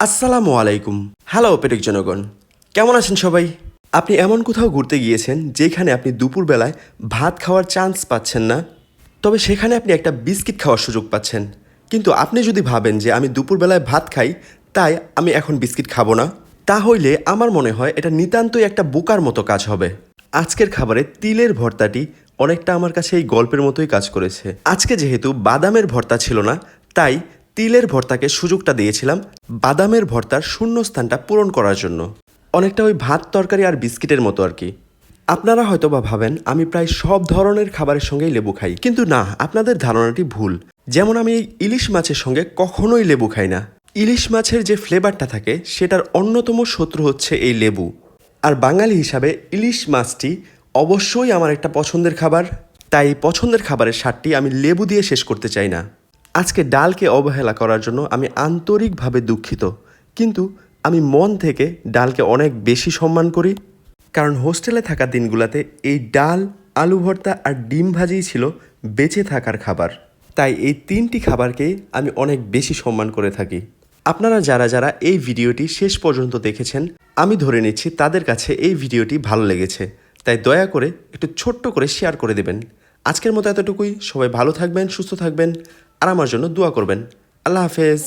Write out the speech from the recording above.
আসসালামু আলাইকুম। Hello Patek জনগণ, কেমন আছেন সবাই? আপনি এমন কোথাও ঘুরতে গিয়েছেন যেখানে আপনি দুপুরবেলায় ভাত খাওয়ার চান্স পাচ্ছেন না, তবে সেখানে আপনি একটা বিস্কিট খাওয়ার সুযোগ পাচ্ছেন। কিন্তু আপনি যদি ভাবেন যে আমি দুপুরবেলায় ভাত খাই, তাই আমি এখন বিস্কিট খাবো না, তাহলে আমার মনে হয় এটা নিতান্তই একটা বোকার মতো কাজ হবে। আজকের খাবারে তিলের ভর্তাটি অনেকটা আমার কাছে এই গল্পের মতোই কাজ করেছে। আজকে যেহেতু বাদামের ভর্তা ছিল না, তাই তিলের ভর্তাকে সুযোগটা দিয়েছিলাম বাদামের ভর্তার শূন্যস্থানটা পূরণ করার জন্য। অনেকটা ওই ভাত তরকারি আর বিস্কিটের মতো আর কি। আপনারা হয়তো বা ভাবেন আমি প্রায় সব ধরনের খাবারের সঙ্গেই লেবু খাই, কিন্তু না, আপনাদের ধারণাটি ভুল। যেমন আমি এই ইলিশ মাছের সঙ্গে কখনোই লেবু খাই না। ইলিশ মাছের যে ফ্লেভারটা থাকে সেটার অন্যতম শত্রু হচ্ছে এই লেবু। আর বাঙালি হিসাবে ইলিশ মাছটি অবশ্যই আমার একটা পছন্দের খাবার, তাই পছন্দের খাবারের স্বাদটি আমি লেবু দিয়ে শেষ করতে চাই না। আজকে ডালকে অবহেলা করার জন্য আমি আন্তরিকভাবে দুঃখিত, কিন্তু আমি মন থেকে ডালকে অনেক বেশি সম্মান করি। কারণ হোস্টেলে থাকা দিনগুলোতে এই ডাল, আলু ভর্তা আর ডিম ভাজিই ছিল বেঁচে থাকার খাবার। তাই এই তিনটি খাবারকেই আমি অনেক বেশি সম্মান করে থাকি। আপনারা যারা যারা এই ভিডিওটি শেষ পর্যন্ত দেখেছেন, আমি ধরে নিচ্ছি তাদের কাছে এই ভিডিওটি ভালো লেগেছে। তাই দয়া করে একটু ছোট্ট করে শেয়ার করে দেবেন। আজকের মতো এতটুকুই। সবাই ভালো থাকবেন, সুস্থ থাকবেন আর আমার জন্য দোয়া করবেন। আল্লাহ হাফেজ।